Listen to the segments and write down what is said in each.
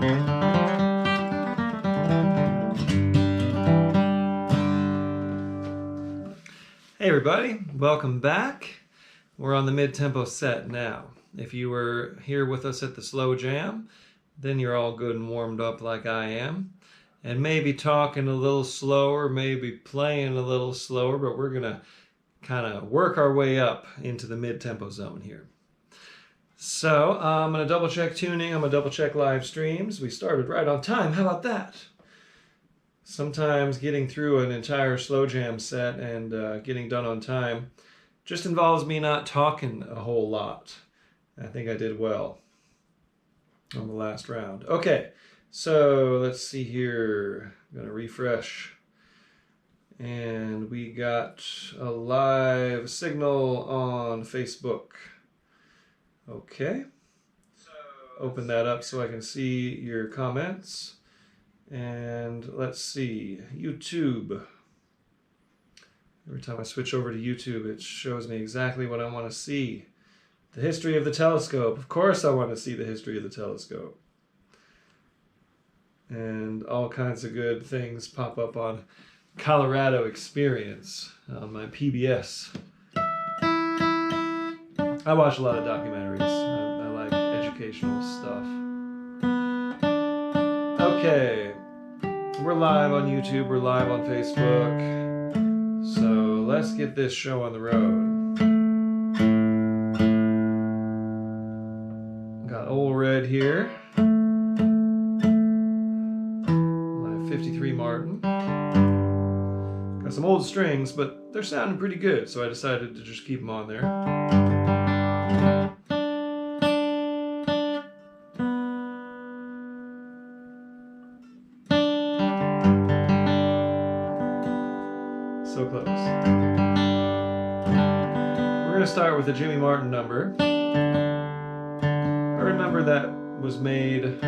Hey everybody, welcome back. We're on the mid-tempo set now. If you were here with us at the slow jam, then you're all good and warmed up like I am. And maybe talking a little slower, maybe playing a little slower, but we're gonna kind of work our way up into the mid-tempo zone here. So I'm gonna double check tuning, I'm gonna double check live streams. We started right on time, how about that? Sometimes getting through an entire slow jam set and getting done on time just involves me not talking a whole lot. I think I did well on the last round. Okay, so let's see here. I'm gonna refresh. And we got a live signal on Facebook. Okay. Open that up so I can see your comments. And let's see, YouTube. Every time I switch over to YouTube, it shows me exactly what I want to see. The history of the telescope. Of course I want to see the history of the telescope. And all kinds of good things pop up on Colorado Experience on my PBS. I watch a lot of documentaries. I like educational stuff. Okay, we're live on YouTube, we're live on Facebook, so let's get this show on the road. Got Old Red here, my 53 Martin. Got some old strings, but they're sounding pretty good, so I decided to just keep them on there. So close. We're going to start with a Jimmy Martin number. A number that was made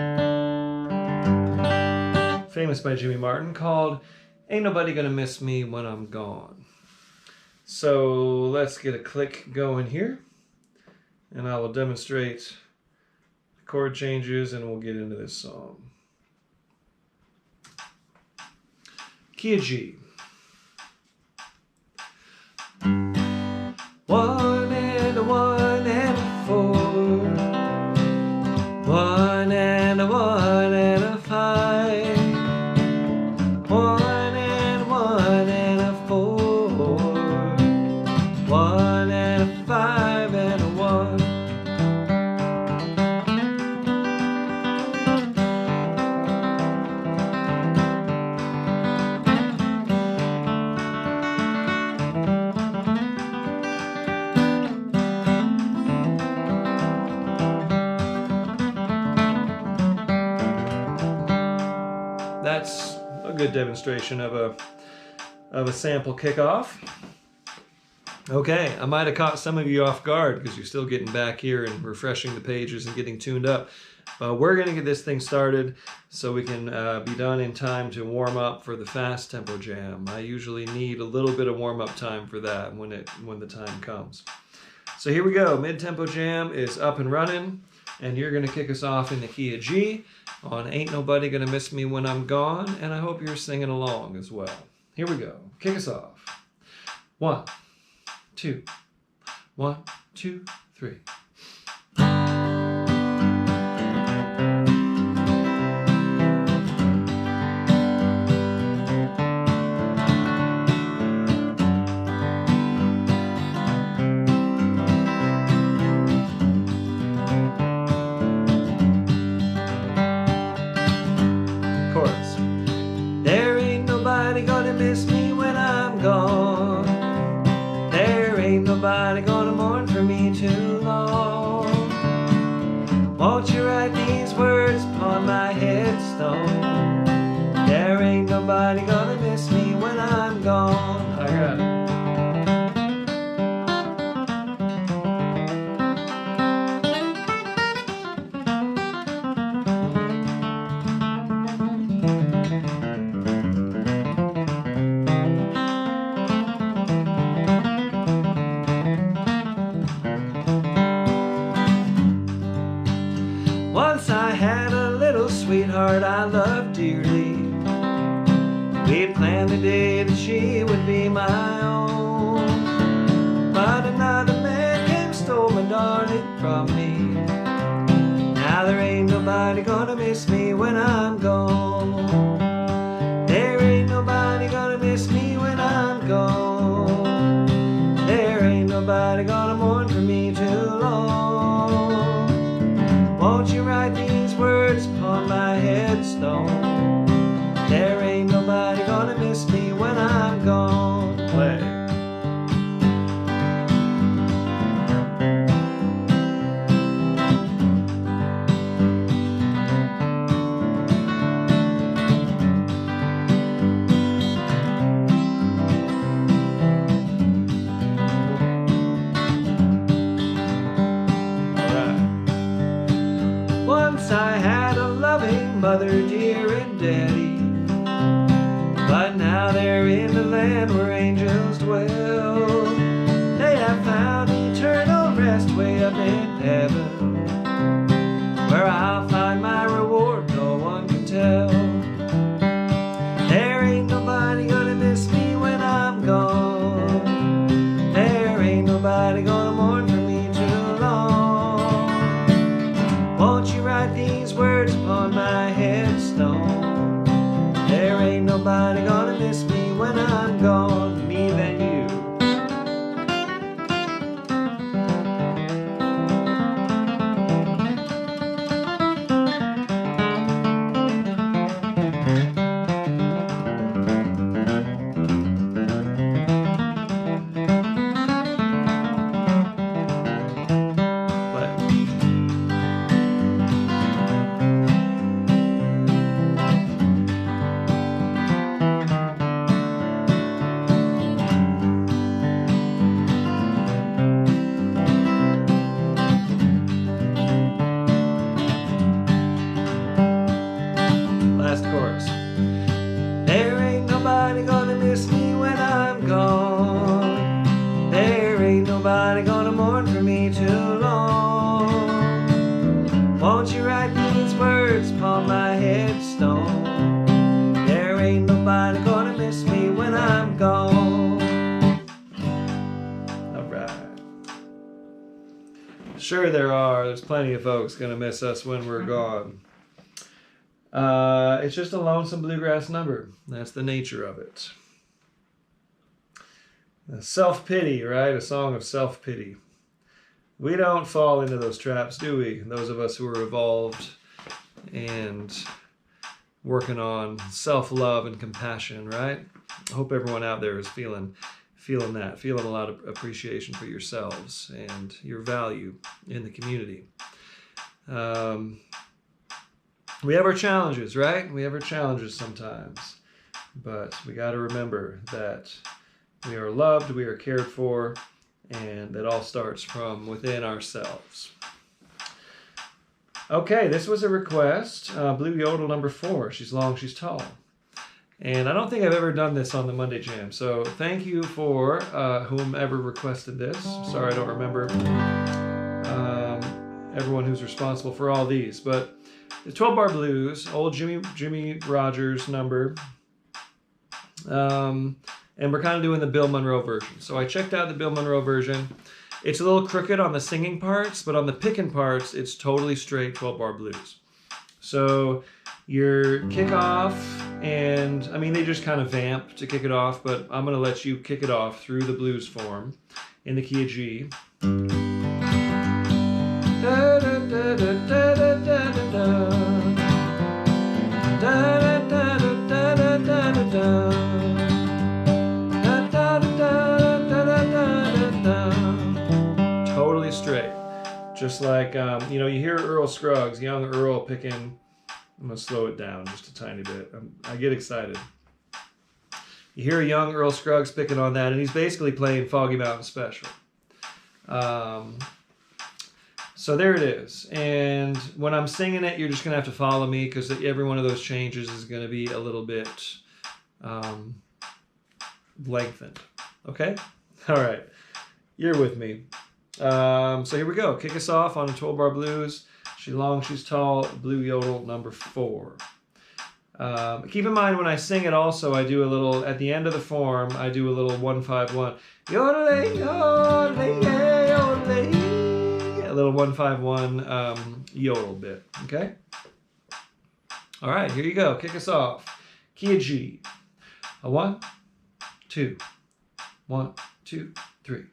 famous by Jimmy Martin called Ain't Nobody Gonna Miss Me When I'm Gone. So let's get a click going here. And I will demonstrate the chord changes and we'll get into this song. Key of G. 1 and a 1 and a 4, 1 and a 1 and a 5, 1 and a 1 and a 4, 1 and a 5 and a 1. That's a good demonstration of a sample kickoff. Okay, I might have caught some of you off guard because you're still getting back here and refreshing the pages and getting tuned up. But we're going to get this thing started so we can be done in time to warm up for the fast tempo jam. I usually need a little bit of warm up time for that when the time comes. So here we go. Mid-tempo jam is up and running, and you're going to kick us off in the key of G on Ain't Nobody Gonna Miss Me When I'm Gone, and I hope you're singing along as well. Here we go. Kick us off. 1, 2, 1, 2, 3. There ain't nobody gonna miss me when I'm gone. There ain't nobody gonna mourn for me too long. sweetheart I loved dearly. We had planned the day that she would be my own, but another man came, stole my darling from me. Now there ain't nobody gonna miss me when I'm gone. There ain't nobody gonna miss me when I'm gone. There ain't nobody gonna mourn for me too long. Won't you write these words upon my headstone? There ain't nobody gonna miss me when I'm gone. Play. Once I had a loving mother, dear and daddy, but now they're in the land where angels dwell. They have found eternal rest way up in heaven, where I'll find my reward no one can tell. There ain't nobody gonna miss me when I'm gone. There ain't nobody gonna mourn for me too long. Won't you write these words upon my headstone? There ain't nobody gonna miss me when I'm gone, me than you. Last chorus. There ain't nobody gonna miss me when I'm gone. There ain't nobody gonna mourn for me too long. Won't you write these words upon my headstone? There ain't nobody gonna miss me when I'm gone. All right. Sure there are. There's plenty of folks gonna miss us when we're gone. It's just a Lonesome Bluegrass number. That's the nature of it. Self-pity, right? A song of self-pity. We don't fall into those traps, do we? Those of us who are evolved and working on self-love and compassion, right? I hope everyone out there is feeling that, feeling a lot of appreciation for yourselves and your value in the community. We have our challenges, right? We have our challenges sometimes. But we got to remember that we are loved, we are cared for, and that all starts from within ourselves. Okay, this was a request. Blue Yodel number 4. She's long, she's tall. And I don't think I've ever done this on the Monday Jam. So thank you for whomever requested this. Sorry I don't remember everyone who's responsible for all these. But the 12-bar blues, old Jimmy Rogers number. And we're kind of doing the Bill Monroe version. So I checked out the Bill Monroe version. It's a little crooked on the singing parts, but on the picking parts, it's totally straight 12-bar blues. So your kickoff, and I mean, they just kind of vamp to kick it off, but I'm going to let you kick it off through the blues form in the key of G. Da, da, da, da, da, da, da, da, da, da, da, da, da, da, da. Totally straight. Just like, you know, you hear Earl Scruggs, young Earl picking. I'm going to slow it down just a tiny bit. I get excited. You hear a young Earl Scruggs picking on that, and he's basically playing Foggy Mountain Special. So there it is. And when I'm singing it, you're just going to have to follow me because every one of those changes is going to be a little bit lengthened. Okay? All right. You're with me. So here we go. Kick us off on a 12-bar blues. She's long, she's tall, blue yodel number 4. Keep in mind when I sing it also, I do a little, at the end of the form, I do a little 1-5-1. Yodel, yodel, yodel. A little 1-5-1 yodel bit, okay? All right, here you go. Kick us off. Key of G. A 1, 2, 1, 2, 3.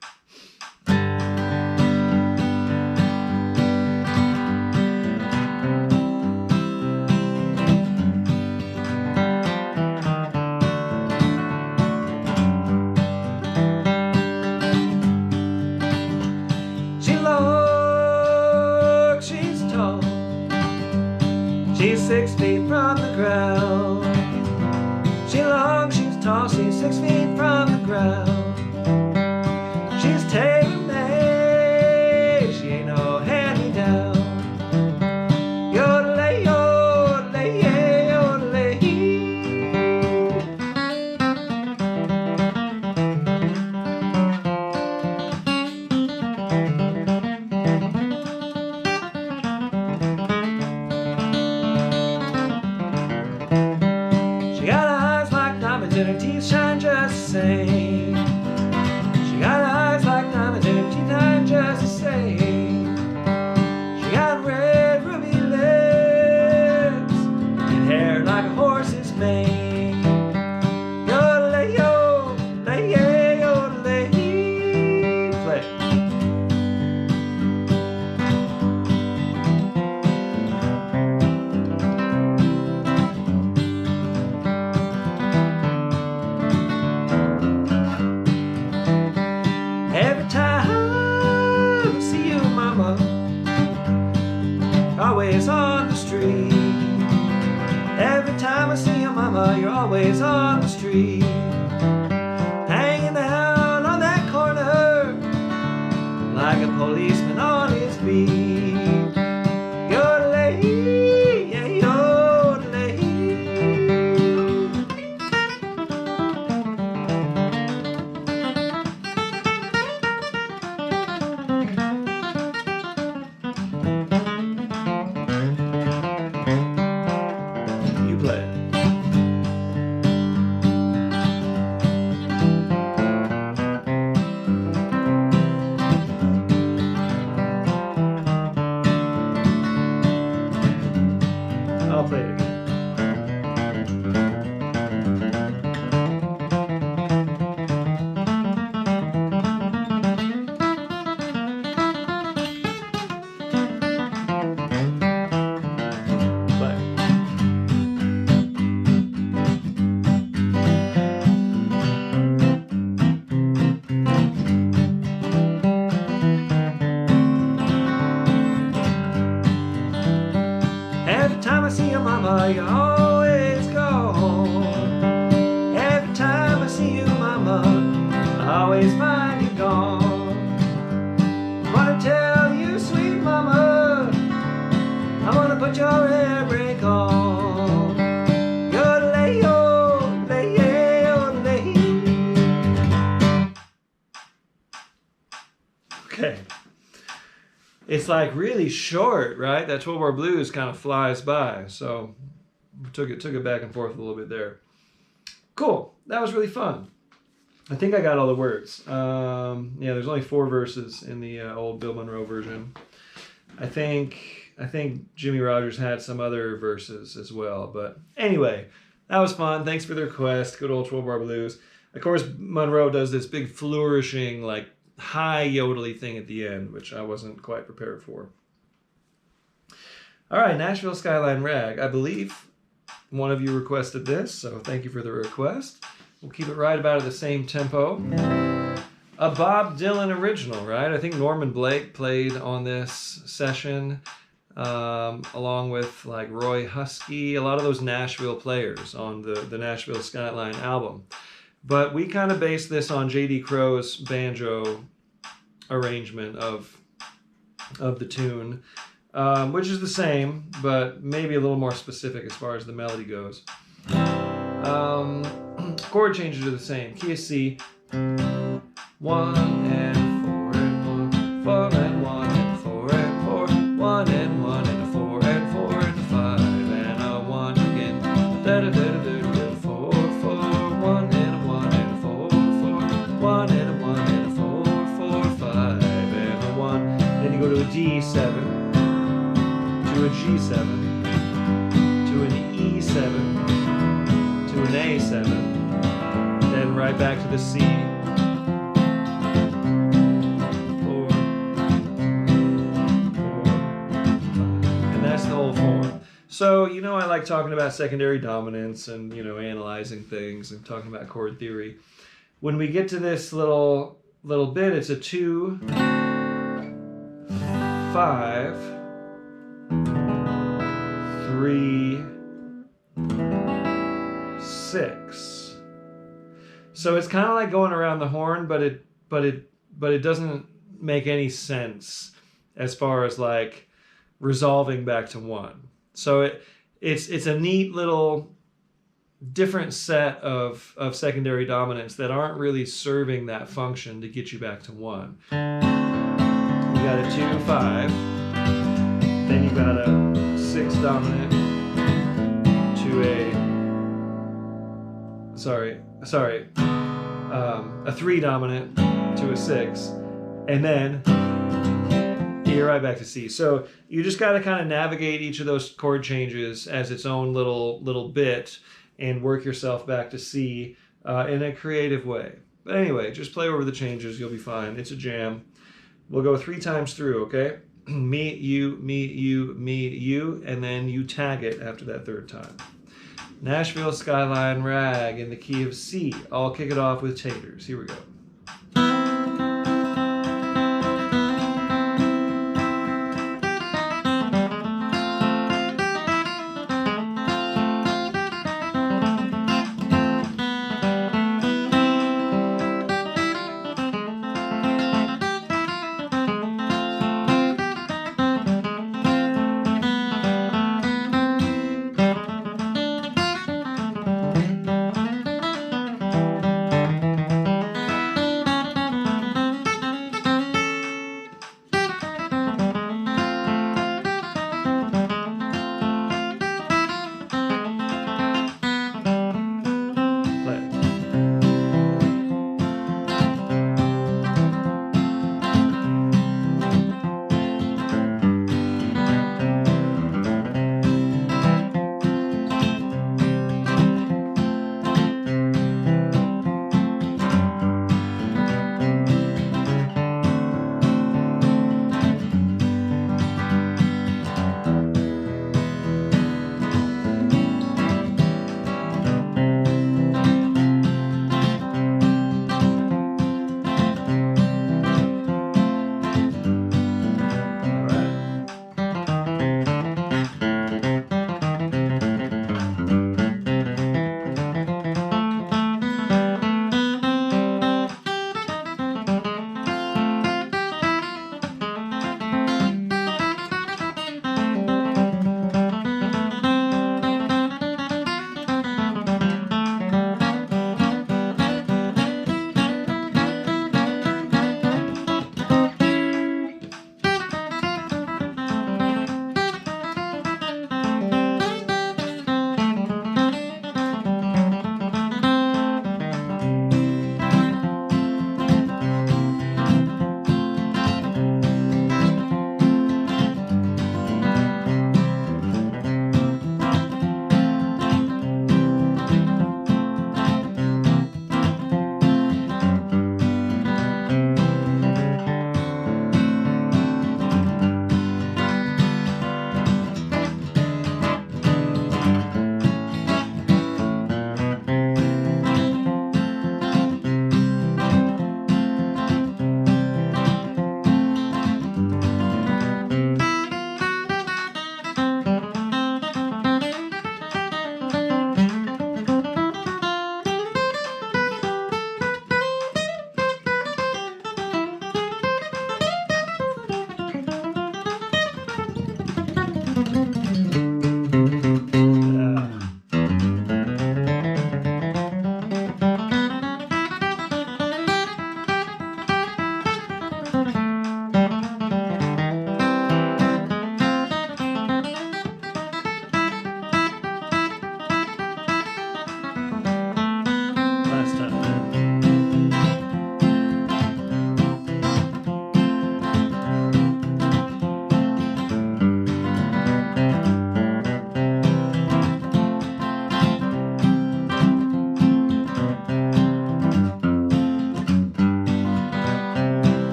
She's 6 feet from the ground. She's long, she's tall, she's 6 feet from the ground. She's tailor-made, she ain't no hand-me-down. Yodel-ay, yodel-ay, yodel-ay. She got eyes like diamonds and her teeth shine just the same. She got eyes like diamonds and her teeth shine just the same. She got red ruby lips and hair like a horse's mane. Yodel-ay, yodel-ay, yodel-ay. Play. Every time I see you, mama, always on the street. Every time I see you, mama, you're always on the street. Hanging out on that corner like a policeman on his beat. Yodel-ay, yeah, yodel-ay. You play it. I'll play it again. Play. Every time I see you, mama, you're always gone. Every time I see you, mama, I always find you gone. I wanna tell you, sweet mama, I wanna put your hair brake on. Yodel-ay, yodel-ay, yodel-ay. Okay. It's like really short, right? That 12-bar blues kind of flies by. So took it back and forth a little bit there. Cool. That was really fun. I think I got all the words. Yeah, there's only 4 verses in the old Bill Monroe version. I think Jimmy Rogers had some other verses as well. But anyway, that was fun. Thanks for the request. Good old 12-bar blues. Of course, Monroe does this big flourishing, like high yodely thing at the end, which I wasn't quite prepared for. All right, Nashville Skyline Rag. I believe one of you requested this, so thank you for the request. We'll keep it right about at the same tempo. A Bob Dylan original, right? I think Norman Blake played on this session, along with like Roy Husky, a lot of those Nashville players on the Nashville Skyline album. But we kind of based this on J.D. Crow's banjo arrangement of the tune, which is the same, but maybe a little more specific as far as the melody goes. Chord changes are the same. Key of C, 1 and 4 and 1, 4 and 1 and 4 and 4, 1 and 1 and 4. right back to the C. 4, 4, 5. And that's the whole form. So, you know, I like talking about secondary dominance and, you know, analyzing things and talking about chord theory. When we get to this little bit, it's a 2, 5, 3, 6. So it's kind of like going around the horn, but it doesn't make any sense as far as like resolving back to 1. So it's a neat little different set of secondary dominants that aren't really serving that function to get you back to 1. You got a 2, 5, then you got a 6 dominant to a 3 dominant to a 6, and then you're right back to C. So you just got to kind of navigate each of those chord changes as its own little bit and work yourself back to C in a creative way. But anyway, just play over the changes. You'll be fine. It's a jam. We'll go 3 times through, okay? Me, you, me, you, me, you, and then you tag it after that 3rd time. Nashville Skyline Rag in the key of C. I'll kick it off with Taters. Here we go.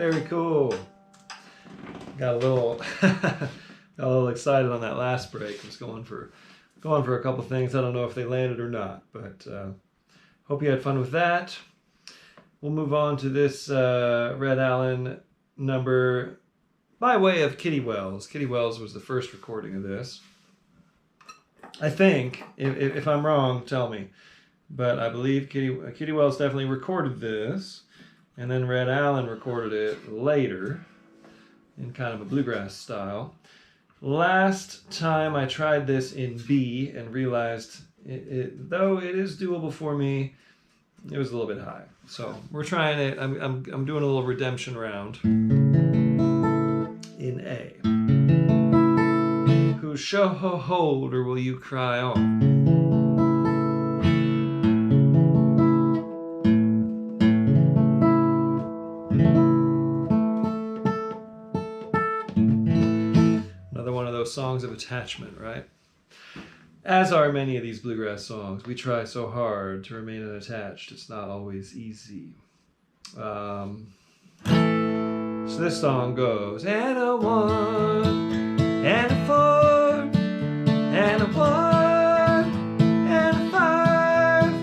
Very cool. Got a little got a little excited on that last break. Was going for a couple things. I don't know if they landed or not, but hope you had fun with that. We'll move on to this Red Allen number by way of Kitty Wells. Kitty Wells was the first recording of this. I think, if I'm wrong, tell me. But I believe Kitty Wells definitely recorded this, and then Red Allen recorded it later in kind of a bluegrass style. Last time I tried this in B and realized, though it is doable for me, it was a little bit high. So we're trying it. I'm doing a little redemption round in A. Whose shoulder will you cry on? Another one of those songs of attachment, right? As are many of these bluegrass songs. We try so hard to remain unattached. It's not always easy. So this song goes, and a 1, and a 4, and a 1, and a 5,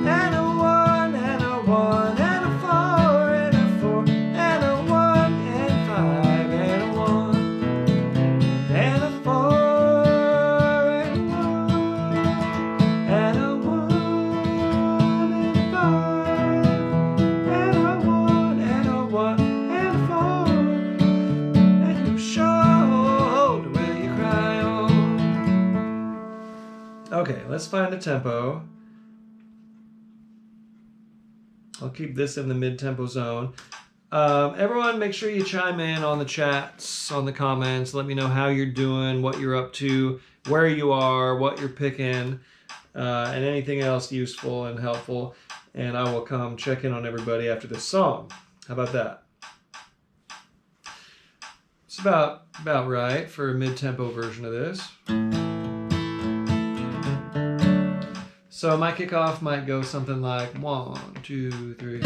and a 1, and a 1, and a 4, and a 4, and a 1, and 5, and a 1, and a 4, and a 1, and a 1, and a 5, and a 1, and a 1, and a 4, and you shoulder will you cry on? Okay, let's find a tempo. I'll keep this in the mid-tempo zone. Everyone, make sure you chime in on the chats, on the comments. Let me know how you're doing, what you're up to, where you are, what you're picking, and anything else useful and helpful. And I will come check in on everybody after this song. How about that? It's about right for a mid-tempo version of this. So my kickoff might go something like 1, 2, 3.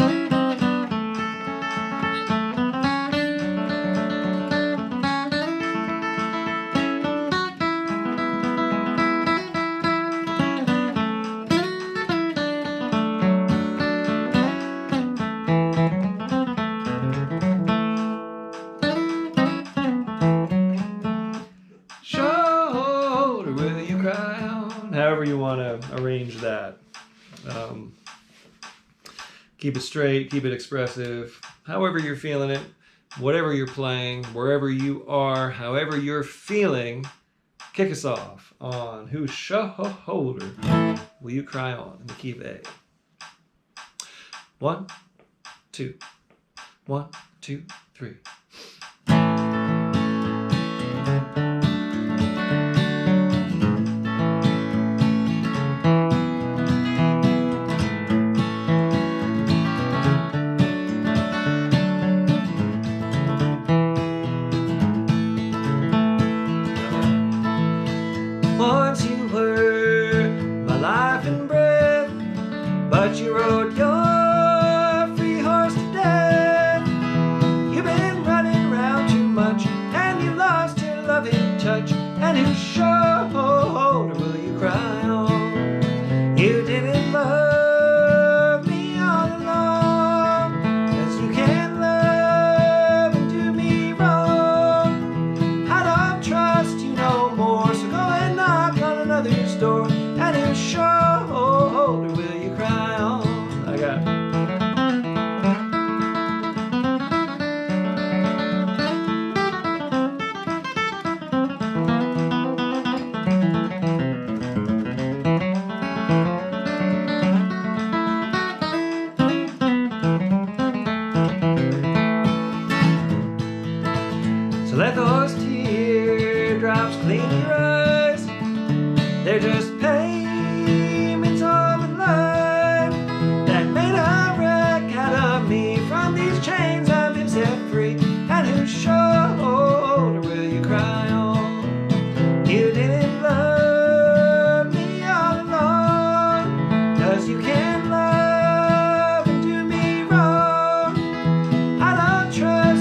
Shoulder will you cry on? However you want to arrange that. Keep it straight, keep it expressive, however you're feeling it, whatever you're playing, wherever you are, however you're feeling, kick us off on Whose Shoulder Will You Cry On in the key of A. 1, 2, 1, 2, 3. Once you were my life and breath, but you rode your free horse to death. You've been running around too much, and you lost your loving touch. And whose shoulder will you cry on? You didn't love me all along, 'cause you can't love and do me wrong. I don't trust you no more, so go and knock on another's door. And whose shoulder will you cry on? I got it. So let those teardrops clean your eyes. They're just payments of a life that made a wreck out of me. From these chains I've been set free. And whose shoulder will you cry on? You didn't love me all along, 'cause you can't love and do me wrong. I don't trust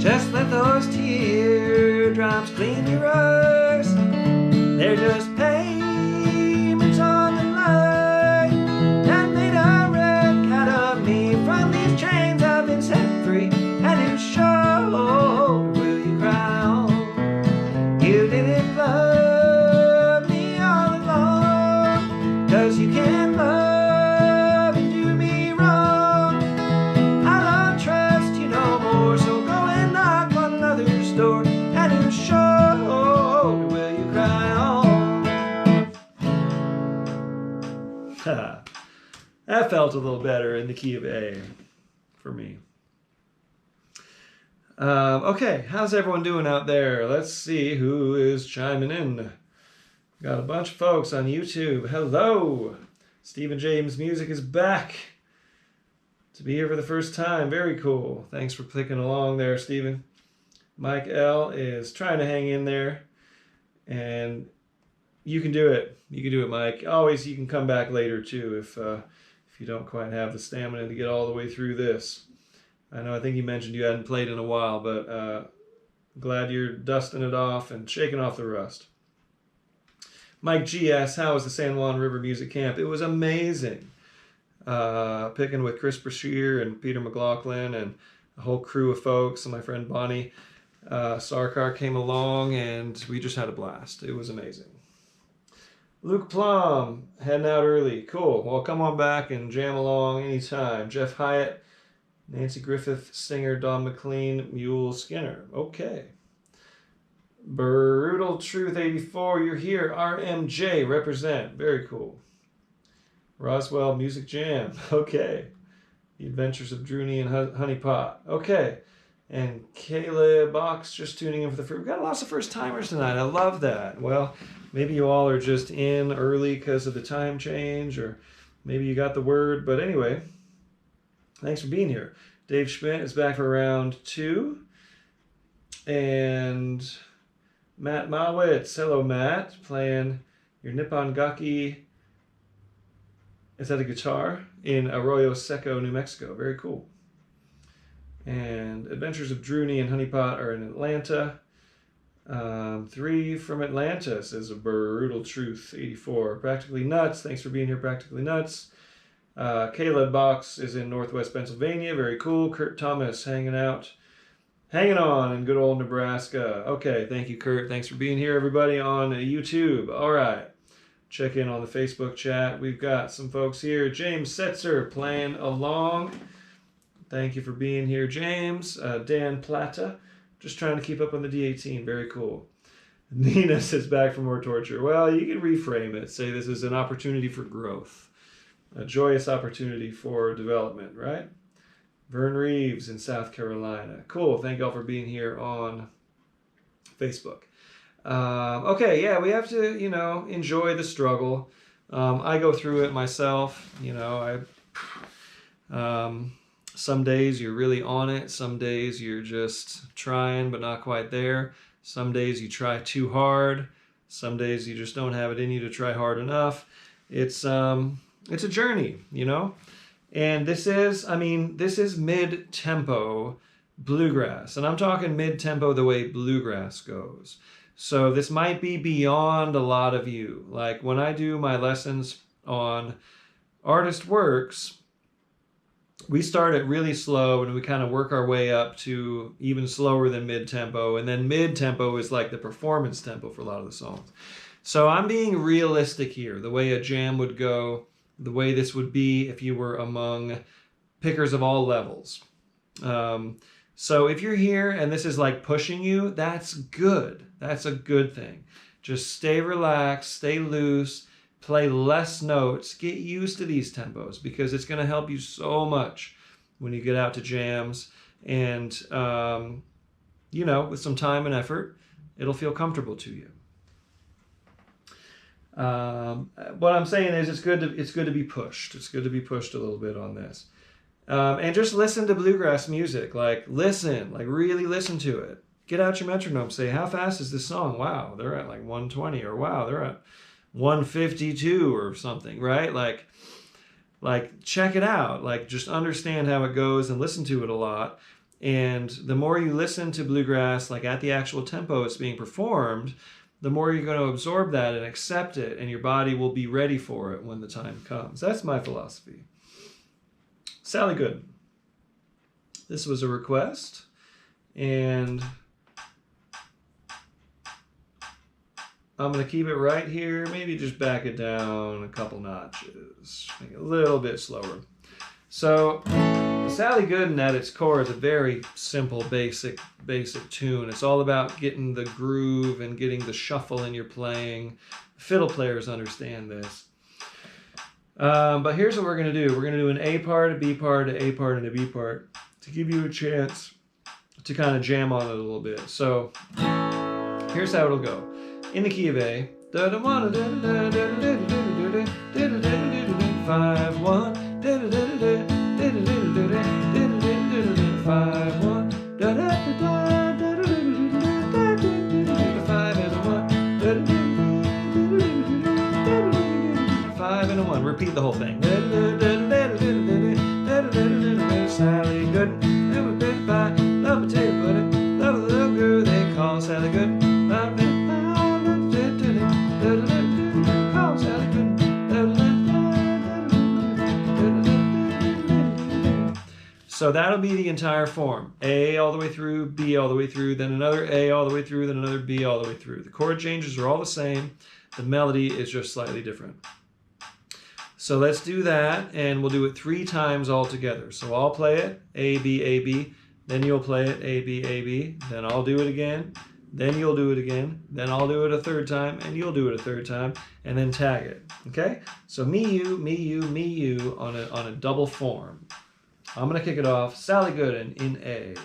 Just let those teardrops clean your eyes. They're just payments on the line that made a wreck out of me. From these chains I've been set free, and you show will you cry on? You didn't love me all along, 'cause you can't love and do me wrong. I don't trust you no more, so go and knock on another's door, and you show will you cry on? That felt a little better in the key of A for me. Okay, how's everyone doing out there? Let's see who is chiming in. Got a bunch of folks on YouTube. Hello! Stephen James Music is back to be here for the first time. Very cool. Thanks for clicking along there, Stephen. Mike L is trying to hang in there, and you can do it. You can do it, Mike. Always, you can come back later too if you don't quite have the stamina to get all the way through this. I think you mentioned you hadn't played in a while, but glad you're dusting it off and shaking off the rust. Mike G asks, how was the San Juan River Music Camp? It was amazing. Picking with Chris Brashear and Peter McLaughlin and a whole crew of folks, and my friend Bonnie Sarkar came along, and we just had a blast. It was amazing. Luke Plum, heading out early. Cool. Well, come on back and jam along anytime. Jeff Hyatt, Nancy Griffith, singer Don McLean, Mule Skinner. Okay. Brutal Truth 84, you're here. RMJ, represent. Very cool. Roswell Music Jam. Okay. The Adventures of Droony and Honey Pot. Okay. And Kayla Box just tuning in for the first. We've got lots of first timers tonight. I love that. Well, maybe you all are just in early because of the time change, or maybe you got the word. But anyway, thanks for being here. Dave Schmidt is back for round 2. And Matt Malwitz. Hello, Matt. Playing your Nippon Gaki. Is that a guitar? In Arroyo Seco, New Mexico. Very cool. And Adventures of Droony and Honeypot are in Atlanta. 3 from Atlanta, says a Brutal Truth 84. Practically Nuts. Thanks for being here, Practically Nuts. Caleb Box is in Northwest Pennsylvania. Very cool. Kurt Thomas hanging on in good old Nebraska. Okay, thank you, Kurt. Thanks for being here, everybody, on YouTube. All right. Check in on the Facebook chat. We've got some folks here. James Setzer playing along. Thank you for being here, James. Dan Plata, just trying to keep up on the D18. Very cool. Nina says back for more torture. Well, you can reframe it. Say this is an opportunity for growth. A joyous opportunity for development, right? Vern Reeves in South Carolina. Cool. Thank y'all for being here on Facebook. Okay, yeah, we have to, enjoy the struggle. I go through it myself. Some days you're really on it. Some days you're just trying but not quite there. Some days you try too hard. Some days you just don't have it in you to try hard enough. It's a journey, And this is mid-tempo bluegrass. And I'm talking mid-tempo the way bluegrass goes. So this might be beyond a lot of you. Like when I do my lessons on artist works, we start it really slow and we kind of work our way up to even slower than mid-tempo. And then mid-tempo is like the performance tempo for a lot of the songs. So I'm being realistic here, the way a jam would go, the way this would be if you were among pickers of all levels. So if you're here and this is like pushing you, that's good. That's a good thing. Just stay relaxed, stay loose, play less notes, get used to these tempos because it's going to help you so much when you get out to jams. And, with some time and effort, it'll feel comfortable to you. What I'm saying is it's good to be pushed. It's good to be pushed a little bit on this. And just listen to bluegrass music. Really listen to it. Get out your metronome. Say, how fast is this song? Wow, they're at like 120, or wow, they're at 152 or something, right? Like check it out. Like just understand how it goes and listen to it a lot. And the more you listen to bluegrass, like at the actual tempo it's being performed, the more you're going to absorb that and accept it, and your body will be ready for it when the time comes. That's my philosophy. Sally Gooden. This was a request, and I'm going to keep it right here, maybe just back it down a couple notches, make it a little bit slower. So Sally Gooden at its core is a very simple, basic tune. It's all about getting the groove and getting the shuffle in your playing. Fiddle players understand this. But here's what we're going to do. We're going to do an A part, a B part, an A part, and a B part to give you a chance to kind of jam on it a little bit. So here's how it'll go. In the key of A, 5-1, 5-1, 5 and a 1. Repeat the whole thing. Sally Gooden, have a big pie, love potato pudding, love a little girl they call Sally Gooden. Call Sally Gooden. So that'll be the entire form. A all the way through, B all the way through, then another A all the way through, then another B all the way through. The chord changes are all the same. The melody is just slightly different. So let's do that, and we'll do it 3 times all together. So I'll play it, A, B, A, B. Then you'll play it, A, B, A, B. Then I'll do it again. Then you'll do it again. Then I'll do it a 3rd time, and you'll do it a 3rd time, and then tag it. Okay? So me, you, me, you, me, you on a double form. I'm going to kick it off. Sally Gooden in A.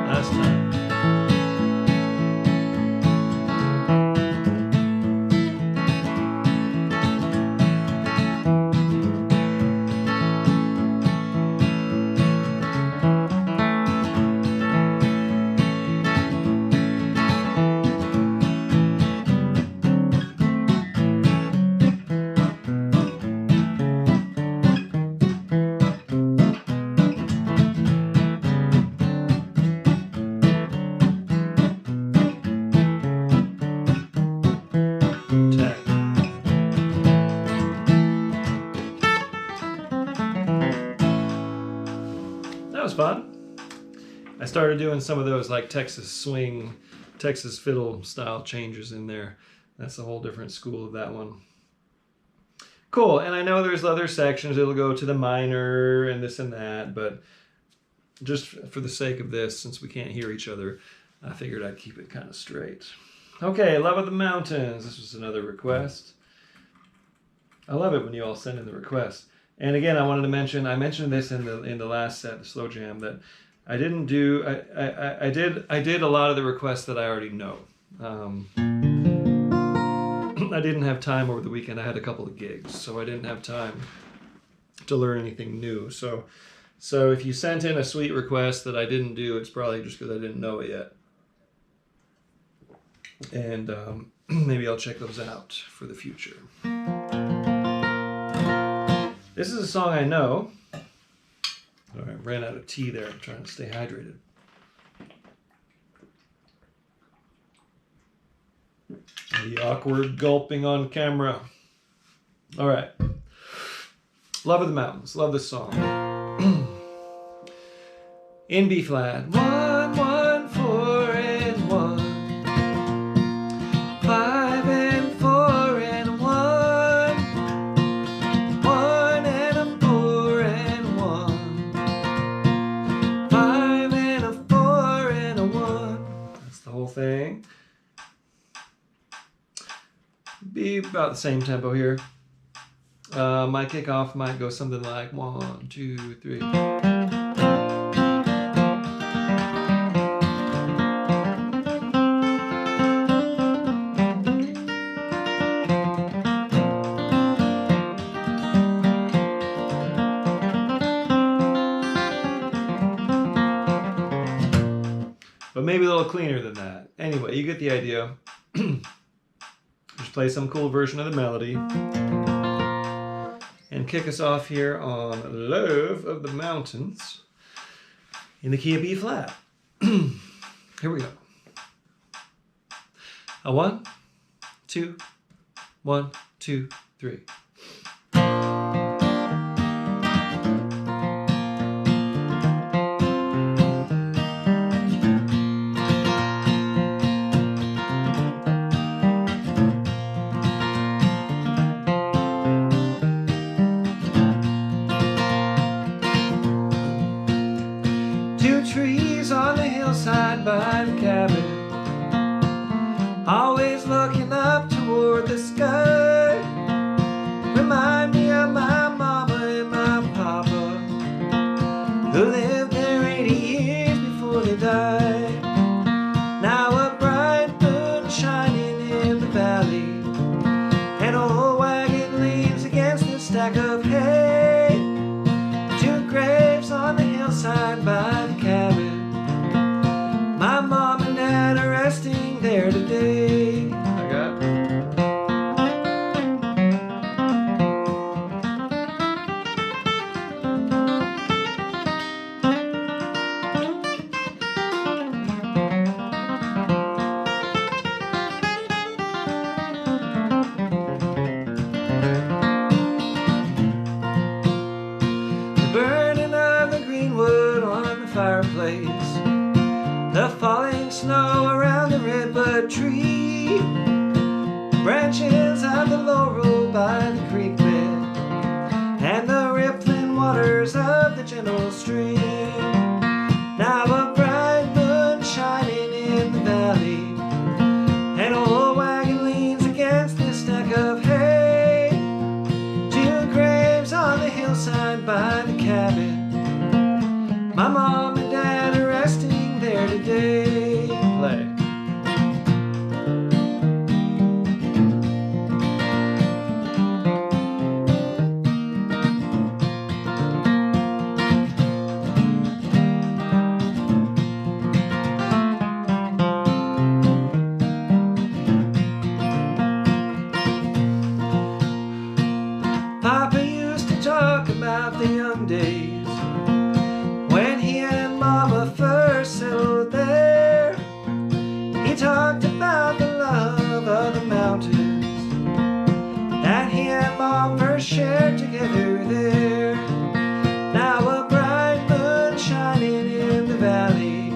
Last time. That was fun. I started doing some of those like Texas swing, Texas fiddle style changes in there. That's a whole different school of that one. Cool, and I know there's other sections. It'll go to the minor and this and that, but just for the sake of this, since we can't hear each other, I figured I'd keep it kind of straight. Okay, Love of the Mountains. This was another request. I love it when you all send in the requests. And again, I wanted to mention, I mentioned this in the last set, the slow jam, that I didn't do, I did a lot of the requests that I already know. I didn't have time over the weekend. I had a couple of gigs, so I didn't have time to learn anything new. So if you sent in a sweet request that I didn't do, it's probably just because I didn't know it yet. And maybe I'll check those out for the future. This is a song I know. All right, ran out of tea there. I'm trying to stay hydrated. The awkward gulping on camera. All right. Love of the Mountains. Love this song. In B flat. 1, 1, 4, and 1. 5 and 4 and 1. 1 and a 4 and 1. 5 and a 4 and a 1. That's the whole thing. Be about the same tempo here. My kickoff might go something like 1, 2, 3. But maybe a little cleaner than that. Anyway, you get the idea. Just play some cool version of the melody. And kick us off here on Love of the Mountains in the key of B flat. Here we go. A 1, 2, 1, 2, 3. Trees on the hillside by the cabin, always looking up toward the sky. Remind me of my mama and my papa, who lived there 80 years before they died. Now a bright moon shining in the valley, and old wagon leaves against the stack of hay. 2 graves on the hillside by the cabin, my mom and dad are resting there today. I got the burning of the greenwood on the fireplace, the falling snow around the redbud tree, branches of the laurel by the creek bed, and the rippling waters of the gentle stream. Now a bright moon shining in the valley, an old wagon leans against this stack of hay. 2 graves hillside by the cabin. My mom and dad are resting there today. Play. Papa used to talk about the young days when he and Mama first settled there. He talked about the love of the mountains that he and Mom first shared together there. Now a bright moon shining in the valley,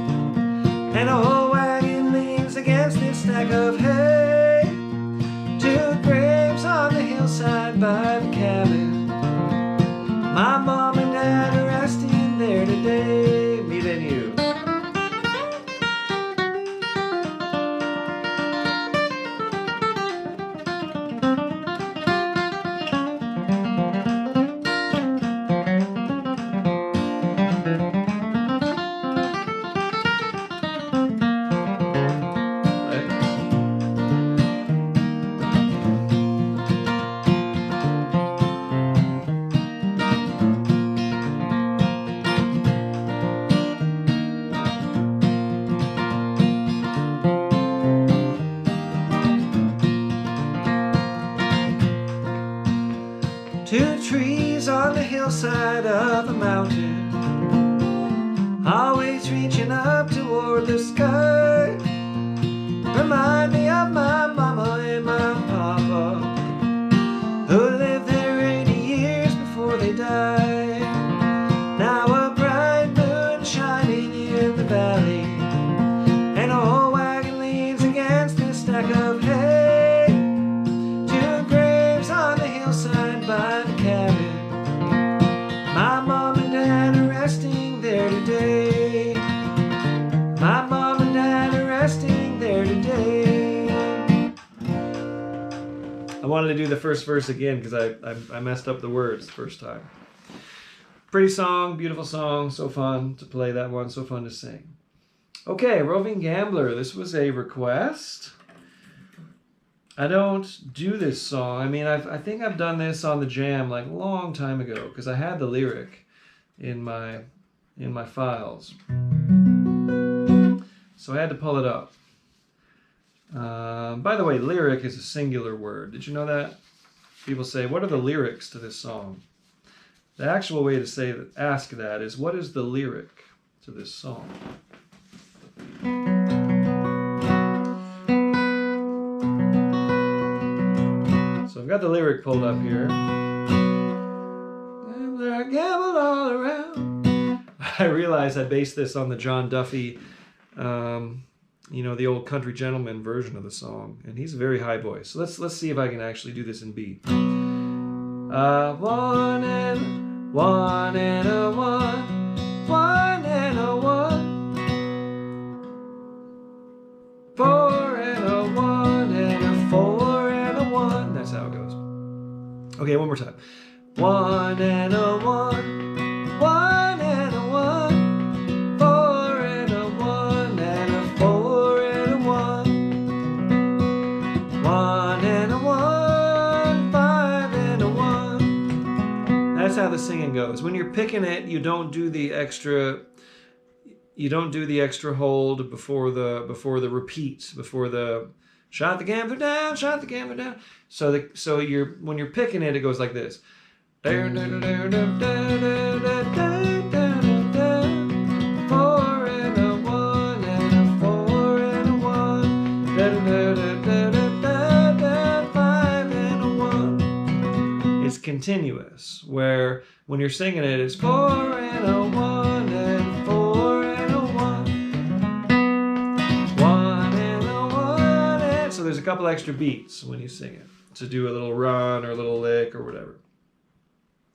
and a whole wagon leans against this stack of hay. Two graves on the hillside by the cabin. My mom and dad are resting there today. Me then you. Two trees on the hillside of a mountain, always reaching up toward the sky, remind me of my mama and my papa, who lived there 80 years before they died. Now a bright moon shining in the valley, and a whole wagon leans against this stack of hay. Two graves on the hillside by the cabin. My mom and dad are resting there today. My mom and dad are resting there today. I wanted to do the first verse again because I messed up the words the first time. Pretty song, beautiful song, so fun to play that one, so fun to sing. Okay, Roving Gambler, this was a request. I don't do this song. I mean, I think I've done this on the jam like a long time ago because I had the lyric in my files. So I had to pull it up. By the way, lyric is a singular word. Did you know that? People say, what are the lyrics to this song? The actual way to say that, ask that is, what is the lyric to this song? So I've got the lyric pulled up here. I gambled all around. I realized I based this on the John Duffy, you know, the old country gentleman version of the song, and he's a very high voice. So let's see if I can actually do this in beat. One and a one, one and a one, four and a one and a four and a one. That's how it goes. Okay, one more time. One and a one, one and a one, four and a one and a four and a one, one and a one, five and a one. That's how the singing goes. When you're picking it, you don't do the extra. You don't do the extra hold before the repeat, before the shot the gambler down, shot the gambler down. So when you're picking it, it goes like this. Four and a one and a four and a one, five and a one. It's continuous, where when you're singing it, it's four and a one and four and a one, one and a one, and so there's a couple extra beats when you sing it to do a little run or a little lick or whatever.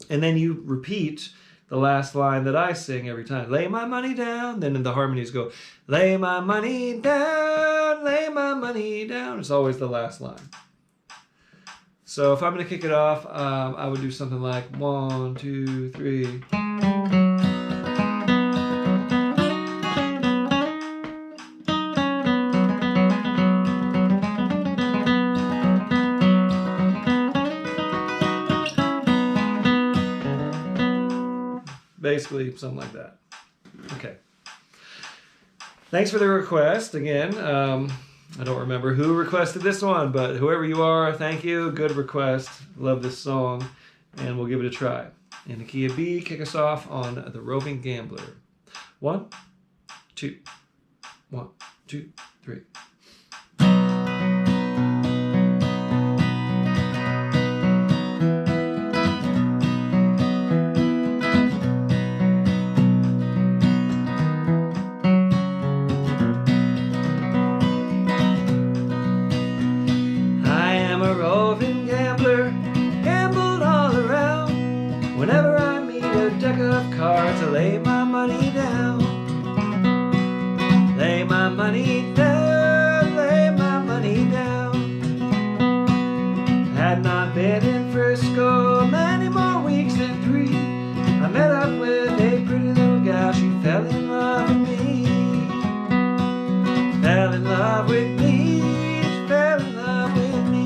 And then you repeat the last line that I sing every time. Lay my money down. Then the harmonies go, lay my money down, lay my money down. It's always the last line. So if I'm going to kick it off, I would do something like 1, 2, 3. Basically, something like that. Okay. Thanks for the request again. I don't remember who requested this one, but whoever you are, thank you. Good request. Love this song, and we'll give it a try. In the key of B, kick us off on the Roving Gambler. 1, 2, 1, 2, 3. Roving gambler, gambled all around. Whenever I meet a deck of cards, I lay my money down. Lay my money down, lay my money down. Had not been in Frisco many more weeks than 3. I met up with a pretty little gal, she fell in love with me. Fell in love with me, she fell in love with me.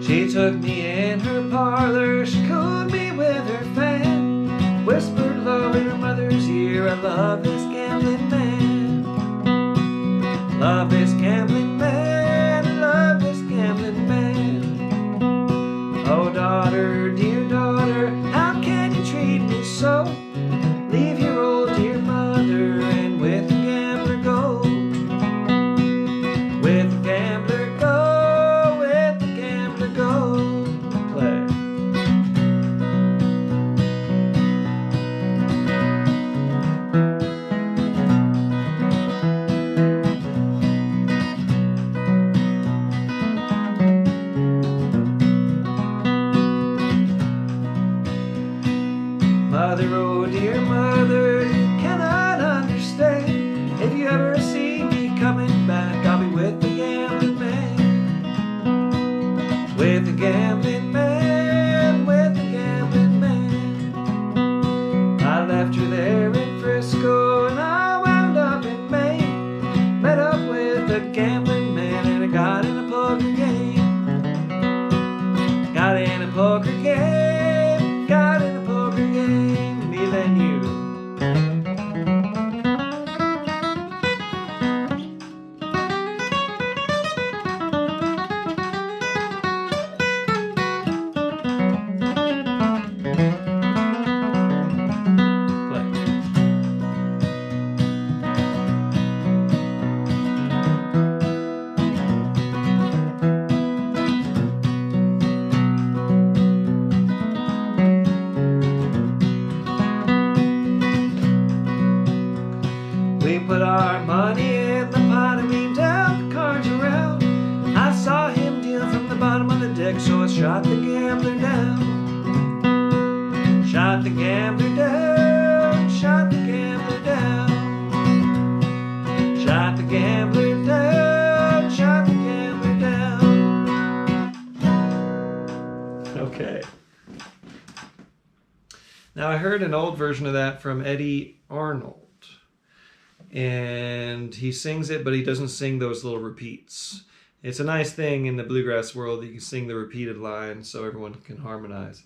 She took me in her parlor, she cooled me with her fan, whispered low in her mother's ear, I love this gambling man. Love this gambling man, love this gambling man. Oh daughter, dear daughter, how can you treat me so? Leave your old dear mother and with the gambler go. With the gambler go. Go play. Mother, oh dear mother, you cannot understand. If you ever see me coming back, I'll be with the gambling man. With the gambling man, with the gambling man. I left her there in Frisco and I wound up in Maine. Met up with a gambling man and I got in a poker game. Got in a poker game, got in a poker game. Me then you. We put our money in the pot and we dealt the cards around. I saw him deal from the bottom of the deck, so I shot the gambler down. Shot the gambler down, shot the gambler down. Shot the gambler down, shot the gambler down. Okay. Now I heard an old version of that from Eddie Arnold. And he sings it, but he doesn't sing those little repeats. It's a nice thing in the bluegrass world that you can sing the repeated lines so everyone can harmonize.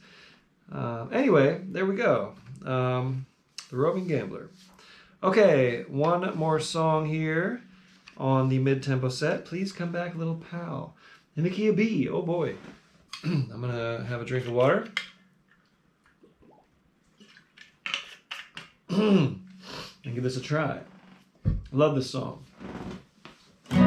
Anyway, there we go. The Roving Gambler. Okay, one more song here on the mid-tempo set. Please come back, little pal. In the key of B. Oh boy. I'm going to have a drink of water. And give this a try. Love this song. 1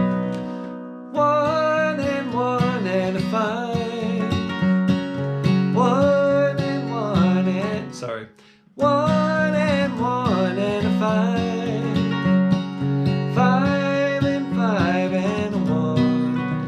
and 1 and a 5. 1 and 1 and... Sorry. 1 and 1 and a 5. 5 and 5 and a 1.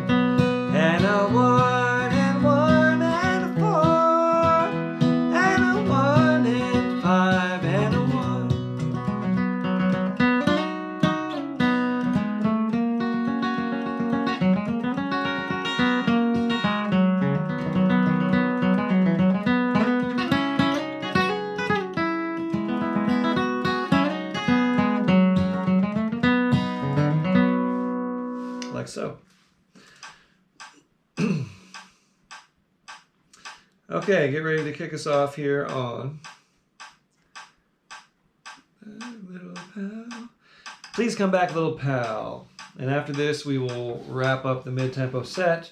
Okay, get ready to kick us off here on Little Pal. Please come back, Little Pal. And after this, we will wrap up the mid-tempo set,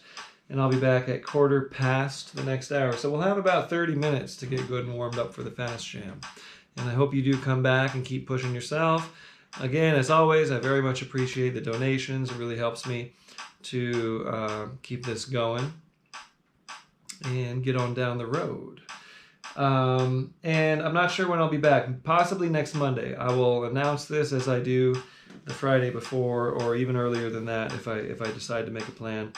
and I'll be back at 1/4 the next hour. So we'll have about 30 minutes to get good and warmed up for the fast jam. And I hope you do come back and keep pushing yourself. Again, as always, I very much appreciate the donations. It really helps me to keep this going and get on down the road. And I'm not sure when I'll be back. Possibly next Monday. I will announce this as I do the Friday before, or even earlier than that if I decide to make a plan.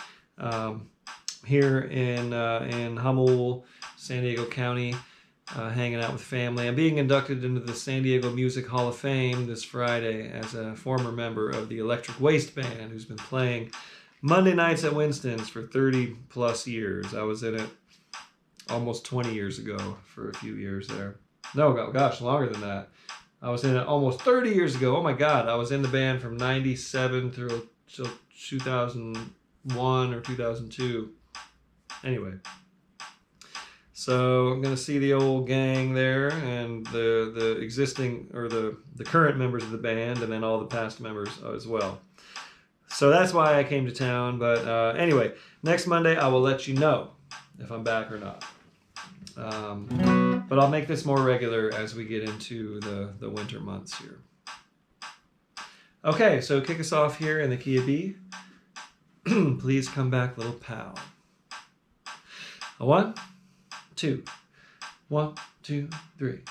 Here in Hummel, San Diego County, hanging out with family. I'm being inducted into the San Diego Music Hall of Fame this Friday as a former member of the Electric Waste Band who's been playing Monday nights at Winston's for 30 plus years. I was in it almost 20 years ago for a few years there. No, gosh, longer than that. I was in it almost 30 years ago. Oh my God, I was in the band from 97 through 2001 or 2002. Anyway, so I'm going to see the old gang there and the existing, or the current members of the band, and then all the past members as well. So that's why I came to town. But anyway, next Monday I will let you know if I'm back or not. But I'll make this more regular as we get into the winter months here. Okay, so kick us off here in the key of B. Please come back, Little Pal. 1, 2, 1, 2, 3.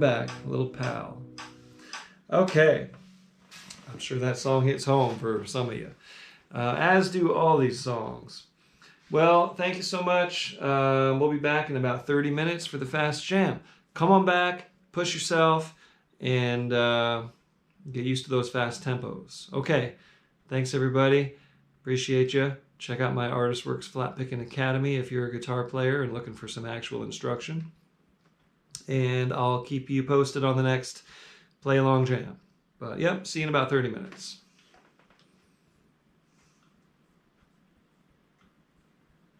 Back, Little Pal. Okay, I'm sure that song hits home for some of you. as do all these songs. Well, thank you so much. We'll be back in about 30 minutes for the Fast Jam. Come on back, push yourself, and get used to those fast tempos. Okay, thanks everybody. Appreciate you. Check out my Artist Works Flat Picking Academy if you're a guitar player and looking for some actual instruction. And I'll keep you posted on the next Playalong Jam. But yep, see you in about 30 minutes.